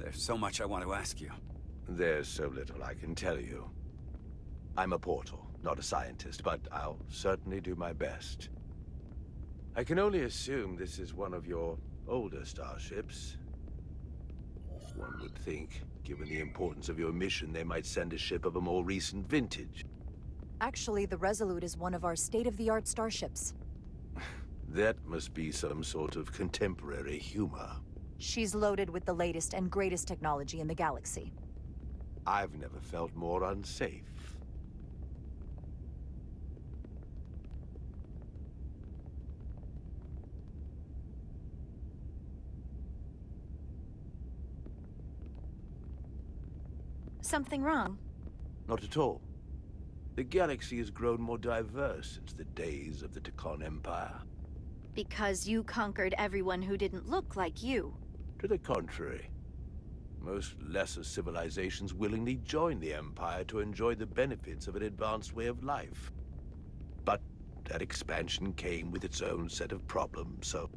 There's so much I want to ask you. There's so little I can tell you. I'm a portal, not a scientist, but I'll certainly do my best. I can only assume this is one of your older starships. One would think, given the importance of your mission, they might send a ship of a more recent vintage. Actually, the Resolute is one of our state-of-the-art starships. That must be some sort of contemporary humor. She's loaded with the latest and greatest technology in the galaxy. I've never felt more unsafe. Something wrong? Not at all. The galaxy has grown more diverse since the days of the Tekon Empire. Because you conquered everyone who didn't look like you. To the contrary. Most lesser civilizations willingly joined the Empire to enjoy the benefits of an advanced way of life. But that expansion came with its own set of problems, so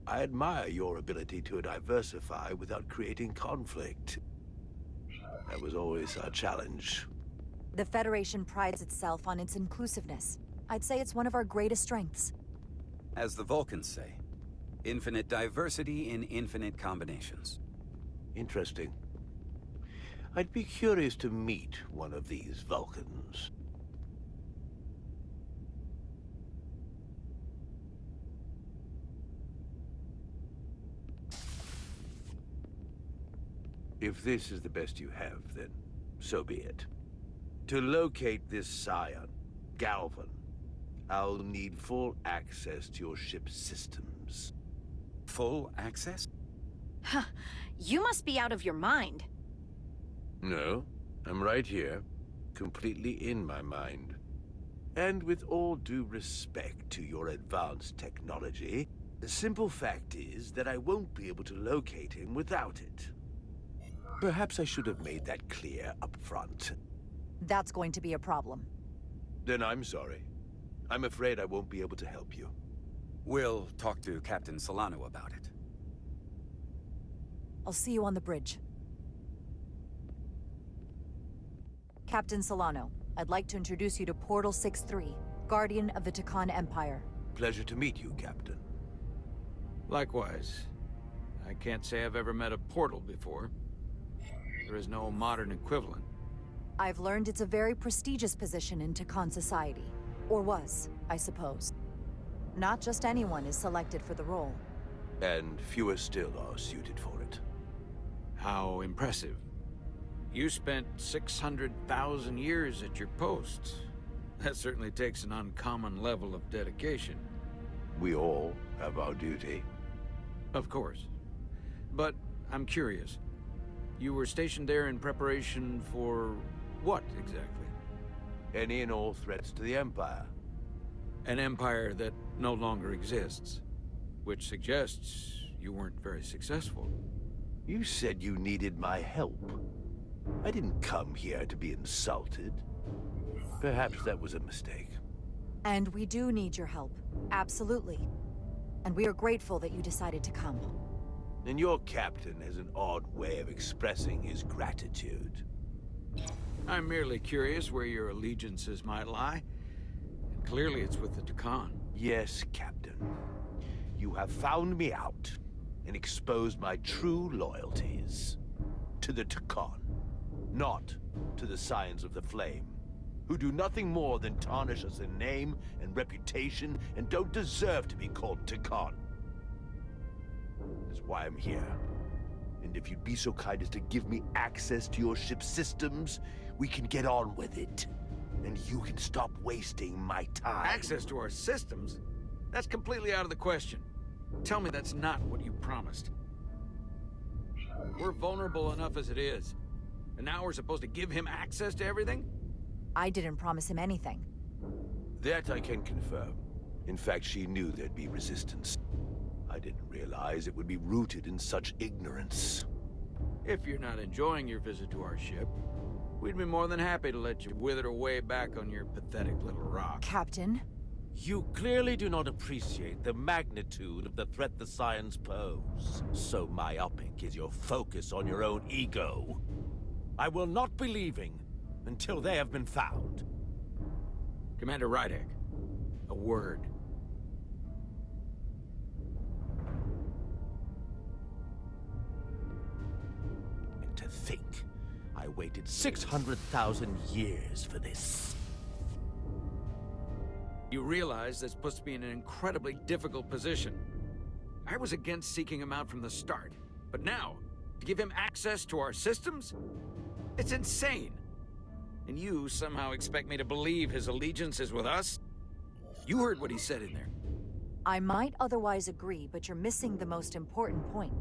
I admire your ability to diversify without creating conflict. That was always our challenge. The Federation prides itself on its inclusiveness. I'd say it's one of our greatest strengths. As the Vulcans say, infinite diversity in infinite combinations. Interesting. I'd be curious to meet one of these Vulcans. If this is the best you have, then so be it. To locate this scion, Galvan, I'll need full access to your ship's systems. Full access? Huh. You must be out of your mind. No, I'm right here, completely in my mind. And with all due respect to your advanced technology, the simple fact is that I won't be able to locate him without it. Perhaps I should have made that clear up front. That's going to be a problem. Then I'm sorry. I'm afraid I won't be able to help you. We'll talk to Captain Solano about it. I'll see you on the bridge. Captain Solano, I'd like to introduce you to Portal 6-3, Guardian of the Tekon Empire. Pleasure to meet you, Captain. Likewise. I can't say I've ever met a portal before. There is no modern equivalent. I've learned it's a very prestigious position in Tekon society. Or was, I suppose. Not just anyone is selected for the role. And fewer still are suited for it. How impressive. You spent 600,000 years at your post. That certainly takes an uncommon level of dedication. We all have our duty. Of course. But I'm curious. You were stationed there in preparation for what, exactly? Any and all threats to the Empire. An empire that no longer exists. Which suggests you weren't very successful. You said you needed my help. I didn't come here to be insulted. Perhaps that was a mistake. And we do need your help. Absolutely. And we are grateful that you decided to come. And your captain has an odd way of expressing his gratitude. I'm merely curious where your allegiances might lie. And clearly it's with the Tekon. Yes, Captain. You have found me out and exposed my true loyalties. To the Tekon, not to the Scions of the Flame, who do nothing more than tarnish us in name and reputation and don't deserve to be called Tekon. That's why I'm here. And if you'd be so kind as to give me access to your ship's systems, we can get on with it. And you can stop wasting my time. Access to our systems? That's completely out of the question. Tell me that's not what you promised. We're vulnerable enough as it is. And now we're supposed to give him access to everything? I didn't promise him anything. That I can confirm. In fact, she knew there'd be resistance. I didn't realize it would be rooted in such ignorance. If you're not enjoying your visit to our ship, we'd be more than happy to let you wither away back on your pathetic little rock. Captain? You clearly do not appreciate the magnitude of the threat the Scions pose. So myopic is your focus on your own ego. I will not be leaving until they have been found. Commander Rydek, a word. And to think, I waited 600,000 years for this. You realize this puts me in an incredibly difficult position. I was against seeking him out from the start, but now, to give him access to our systems? It's insane. And you somehow expect me to believe his allegiance is with us? You heard what he said in there. I might otherwise agree, but you're missing the most important point.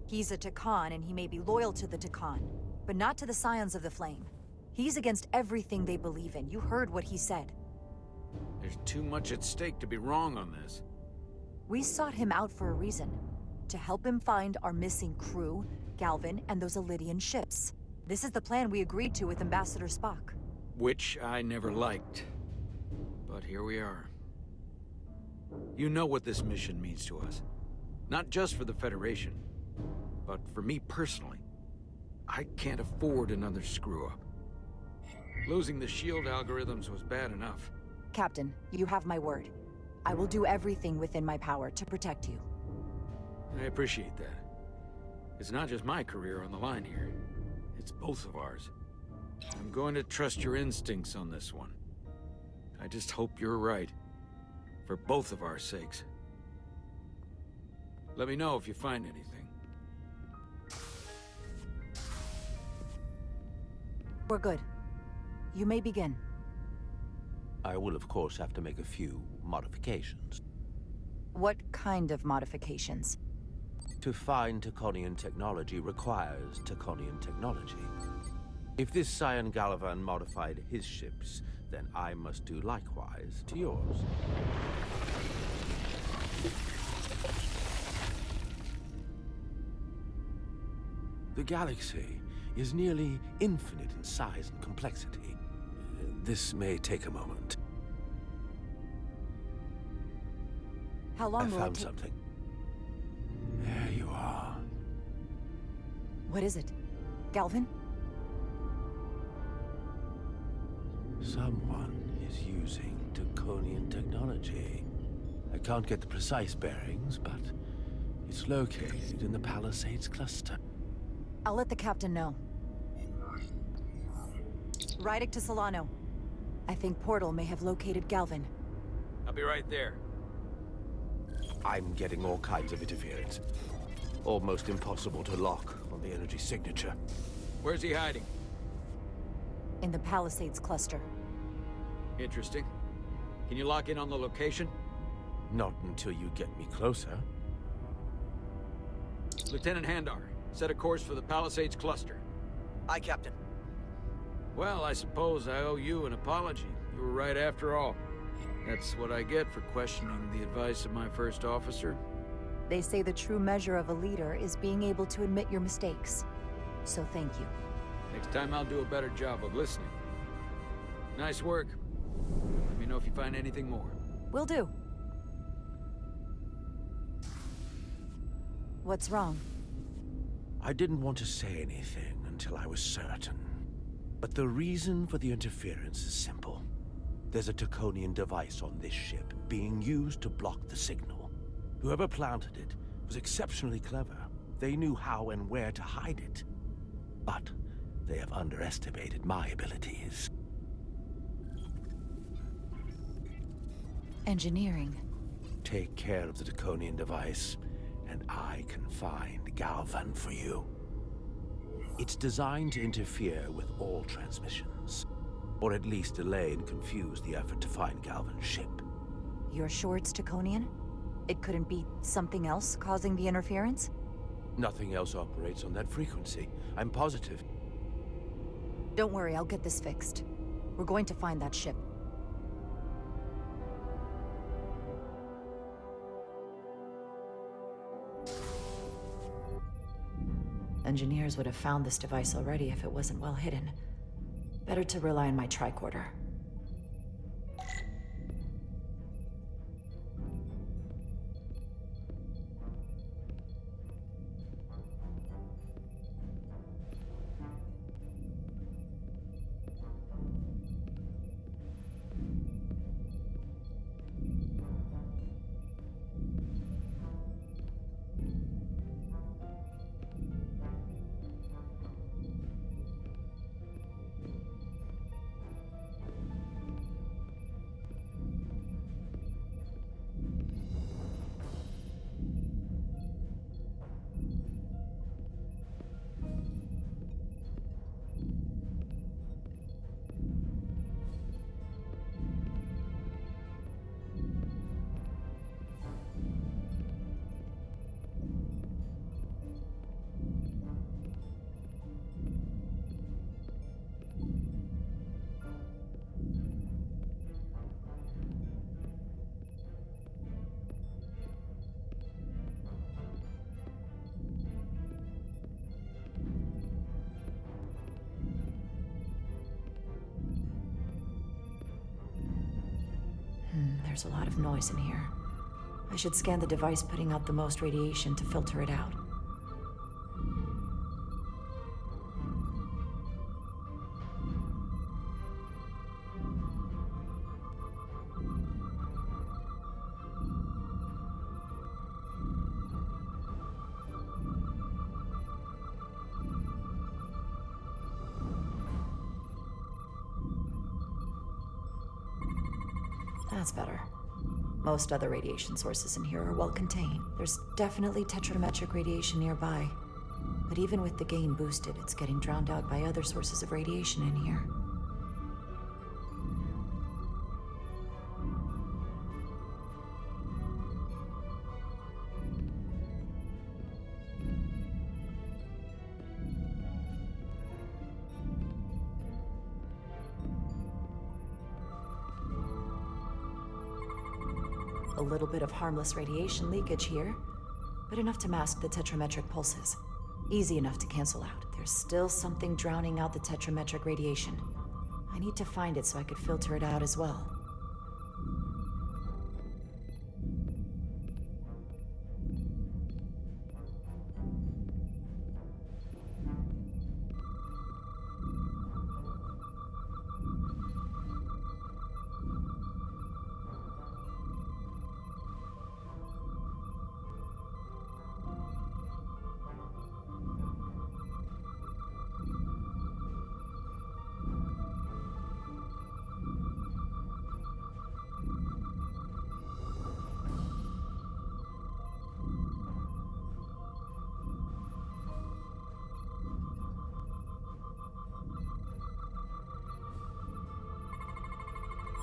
He's a Takan, and he may be loyal to the Takan, but not to the Scions of the Flame. He's against everything they believe in. You heard what he said. There's too much at stake to be wrong on this. We sought him out for a reason. To help him find our missing crew, Galvin, and those Elydian ships. This is the plan we agreed to with Ambassador Spock. Which I never liked. But here we are. You know what this mission means to us. Not just for the Federation, but for me personally. I can't afford another screw-up. Losing the shield algorithms was bad enough. Captain, you have my word. I will do everything within my power to protect you. I appreciate that. It's not just my career on the line here. It's both of ours. I'm going to trust your instincts on this one. I just hope you're right. For both of our sakes. Let me know if you find anything. We're good. You may begin. I will, of course, have to make a few modifications. What kind of modifications? To find Taconian technology requires Taconian technology. If this Scion Gallivan modified his ships, then I must do likewise to yours. The galaxy is nearly infinite in size and complexity. This may take a moment. How long I will it found take? something. There you are. What is it? Galvin? Someone is using Taconian technology. I can't get the precise bearings, but it's located in the Palisades cluster. I'll let the captain know. Rydek to Solano. I think Portal may have located Galvin. I'll be right there. I'm getting all kinds of interference. Almost impossible to lock on the energy signature. Where's he hiding? In the Palisades cluster. Interesting. Can you lock in on the location? Not until you get me closer. Lieutenant Handar, set a course for the Palisades cluster. Aye, Captain. Well, I suppose I owe you an apology. You were right after all. That's what I get for questioning the advice of my first officer. They say the true measure of a leader is being able to admit your mistakes. So thank you. Next time I'll do a better job of listening. Nice work. Let me know if you find anything more. Will do. What's wrong? I didn't want to say anything until I was certain. But the reason for the interference is simple. There's a Taconian device on this ship being used to block the signal. Whoever planted it was exceptionally clever. They knew how and where to hide it. But they have underestimated my abilities. Engineering. Take care of the Taconian device, and I can find Galvan for you. It's designed to interfere with all transmissions, or at least delay and confuse the effort to find Galvan's ship. You're sure it's Taconian? It couldn't be something else causing the interference? Nothing else operates on that frequency. I'm positive. Don't worry, I'll get this fixed. We're going to find that ship. Engineers would have found this device already if it wasn't well hidden. Better to rely on my tricorder. There's a lot of noise in here. I should scan the device putting out the most radiation to filter it out. That's better. Most other radiation sources in here are well contained. There's definitely tetrametric radiation nearby. But even with the gain boosted, it's getting drowned out by other sources of radiation in here. A little bit of harmless radiation leakage here, but enough to mask the tetrametric pulses. Easy enough to cancel out. There's still something drowning out the tetrametric radiation. I need to find it so I could filter it out as well.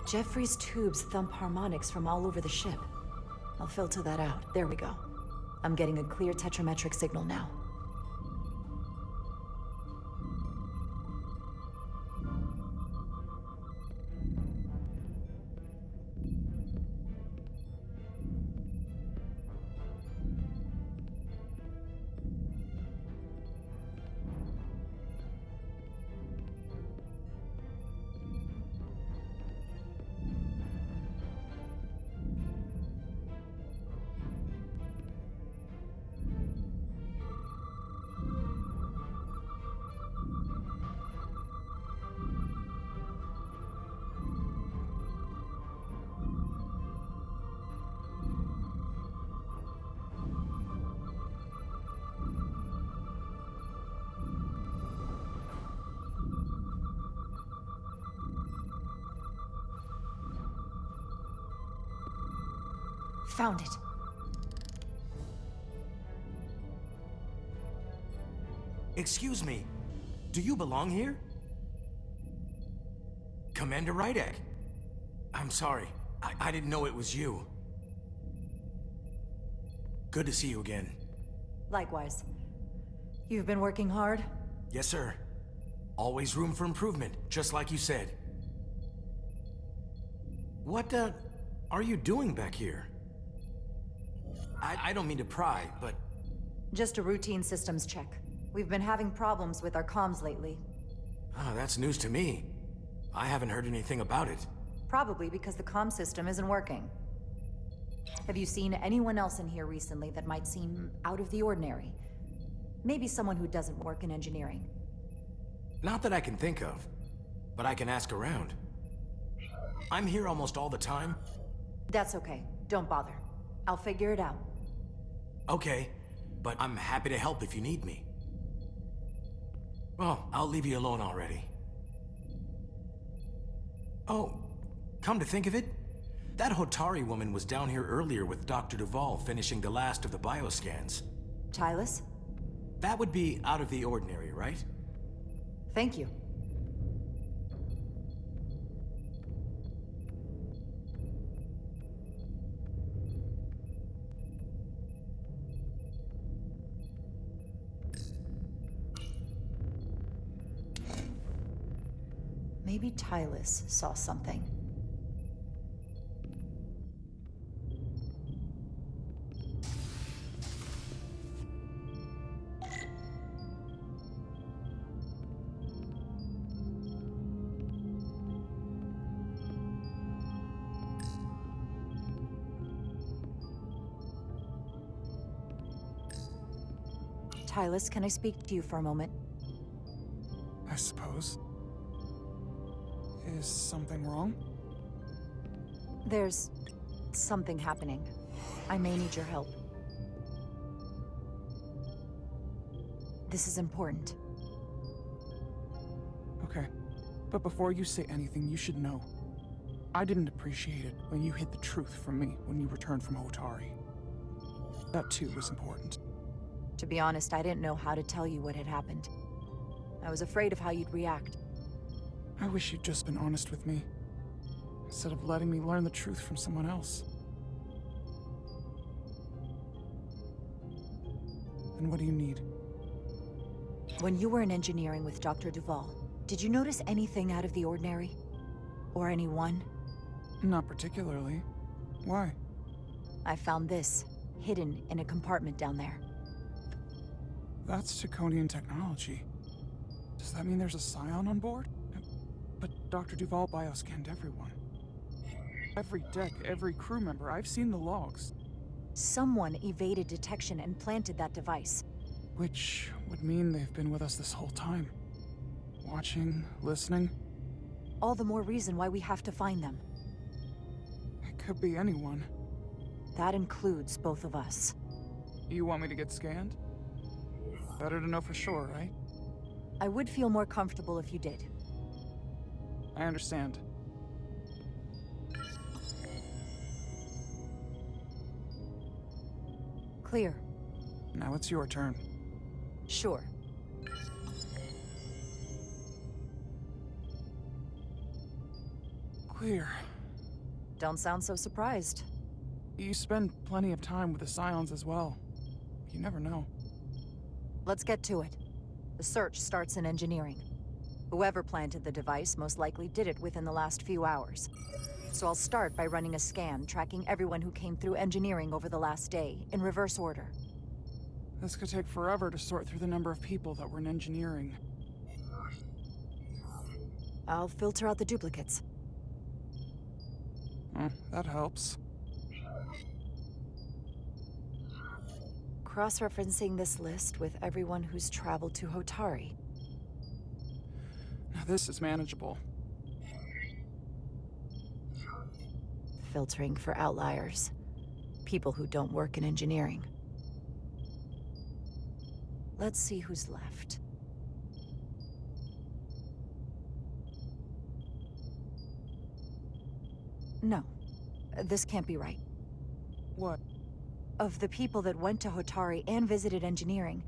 Jeffrey's tubes thump harmonics from all over the ship. I'll filter that out. There we go. I'm getting a clear tetrametric signal now. Found it. Excuse me, do you belong here? Commander Rydek. I'm sorry, I didn't know it was you. Good to see you again. Likewise. You've been working hard? Yes, sir. Always room for improvement, just like you said. What, are you doing back here? I don't mean to pry, but... Just a routine systems check. We've been having problems with our comms lately. Oh, that's news to me. I haven't heard anything about it. Probably because the comm system isn't working. Have you seen anyone else in here recently that might seem out of the ordinary? Maybe someone who doesn't work in engineering. Not that I can think of, but I can ask around. I'm here almost all the time. That's okay. Don't bother. I'll figure it out. Okay, but I'm happy to help if you need me. Well, I'll leave you alone already. Oh, come to think of it, that Hotari woman was down here earlier with Dr. Duvall finishing the last of the bioscans. Tylus? That would be out of the ordinary, right? Thank you. Maybe Tylus saw something. Tylus, can I speak to you for a moment? I suppose. Is something wrong? There's something happening. I may need your help. This is important. Okay. But before you say anything, you should know. I didn't appreciate it when you hid the truth from me when you returned from Otari. That too was important. To be honest, I didn't know how to tell you what had happened. I was afraid of how you'd react. I wish you'd just been honest with me, instead of letting me learn the truth from someone else. And what do you need? When you were in engineering with Dr. Duval, did you notice anything out of the ordinary? Or anyone? Not particularly. Why? I found this, hidden in a compartment down there. That's Taconian technology. Does that mean there's a scion on board? But Dr. Duval bioscanned everyone. Every deck, every crew member, I've seen the logs. Someone evaded detection and planted that device. Which would mean they've been with us this whole time. Watching, listening. All the more reason why we have to find them. It could be anyone. That includes both of us. You want me to get scanned? Better to know for sure, right? I would feel more comfortable if you did. I understand. Clear. Now it's your turn. Sure. Clear. Don't sound so surprised. You spend plenty of time with the Scions as well. You never know. Let's get to it. The search starts in engineering. Whoever planted the device most likely did it within the last few hours. So I'll start by running a scan, tracking everyone who came through engineering over the last day, in reverse order. This could take forever to sort through the number of people that were in engineering. I'll filter out the duplicates. That helps. Cross-referencing this list with everyone who's traveled to Hotari. Now this is manageable. Filtering for outliers. People who don't work in engineering. Let's see who's left. No. This can't be right. What? Of the people that went to Hotari and visited engineering,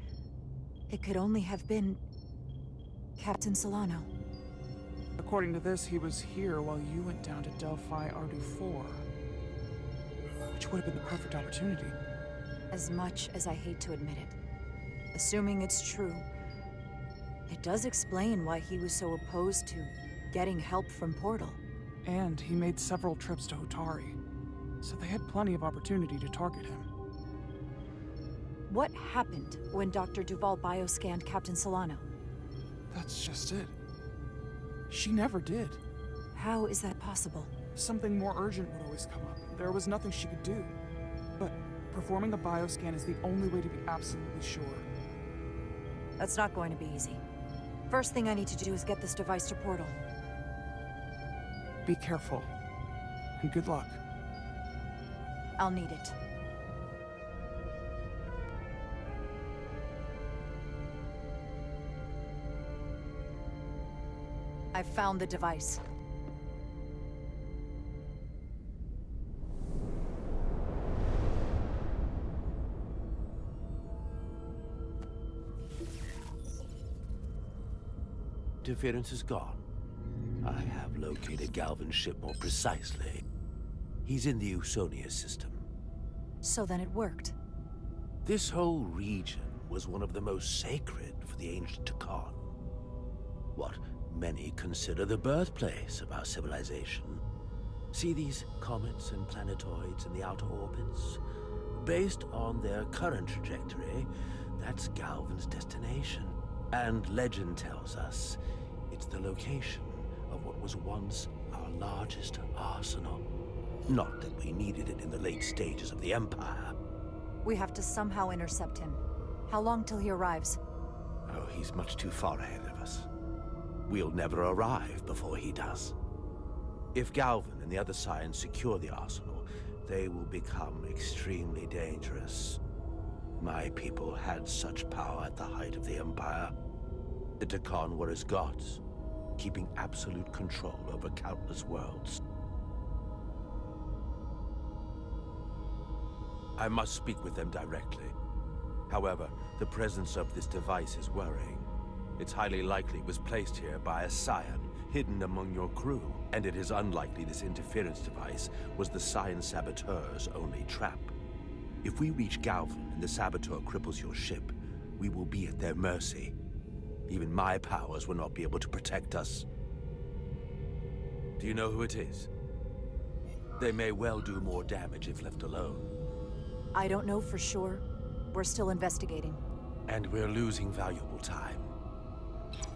it could only have been Captain Solano. According to this, he was here while you went down to Delphi Ardu 4. Which would have been the perfect opportunity. As much as I hate to admit it. Assuming it's true, it does explain why he was so opposed to getting help from Portal. And he made several trips to Hotari, so they had plenty of opportunity to target him. What happened when Dr. Duval bioscanned Captain Solano? That's just it. She never did. How is that possible? Something more urgent would always come up. There was nothing she could do. But performing a bioscan is the only way to be absolutely sure. That's not going to be easy. First thing I need to do is get this device to Portal. Be careful. And good luck. I'll need it. I've found the device. Interference is gone. I have located Galvin's ship more precisely. He's in the Usonia system. So then it worked. This whole region was one of the most sacred for the ancient Takan. What many consider the birthplace of our civilization. See these comets and planetoids in the outer orbits? Based on their current trajectory, that's Galvin's destination. And legend tells us it's the location of what was once our largest arsenal. Not that we needed it in the late stages of the Empire. We have to somehow intercept him. How long till he arrives? Oh, he's much too far ahead of us. We'll never arrive before he does. If Galvin and the other Scions secure the arsenal, they will become extremely dangerous. My people had such power at the height of the Empire. The Tekon were as gods, keeping absolute control over countless worlds. I must speak with them directly. However, the presence of this device is worrying. It's highly likely it was placed here by a Scion, hidden among your crew, and it is unlikely this interference device was the Scion Saboteur's only trap. If we reach Galvin and the Saboteur cripples your ship, we will be at their mercy. Even my powers will not be able to protect us. Do you know who it is? They may well do more damage if left alone. I don't know for sure. We're still investigating. And we're losing valuable time.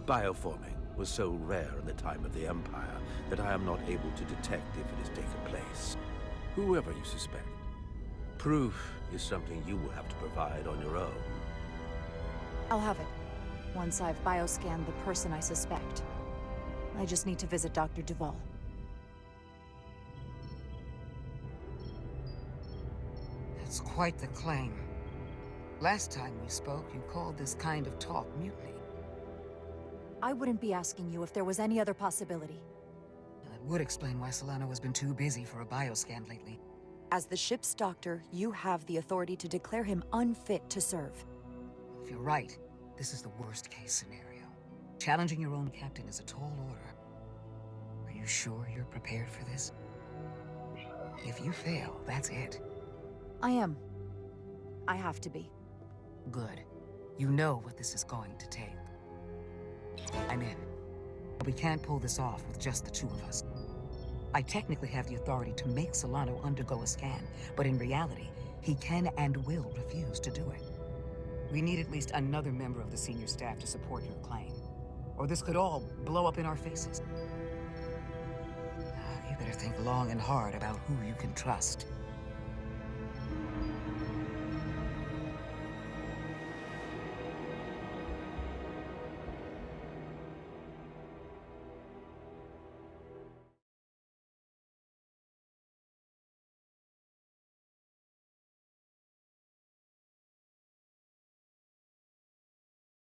Bioforming was so rare in the time of the Empire that I am not able to detect if it has taken place. Whoever you suspect, proof is something you will have to provide on your own. I'll have it. Once I've bioscanned the person I suspect. I just need to visit Dr. Duval. That's quite the claim. Last time we spoke, you called this kind of talk mutiny. I wouldn't be asking you if there was any other possibility. That would explain why Solano has been too busy for a bioscan lately. As the ship's doctor, you have the authority to declare him unfit to serve. If you're right, this is the worst-case scenario. Challenging your own captain is a tall order. Are you sure you're prepared for this? If you fail, that's it. I am. I have to be. Good. You know what this is going to take. I'm in. But we can't pull this off with just the two of us. I technically have the authority to make Solano undergo a scan, but in reality, he can and will refuse to do it. We need at least another member of the senior staff to support your claim. Or this could all blow up in our faces. You better think long and hard about who you can trust.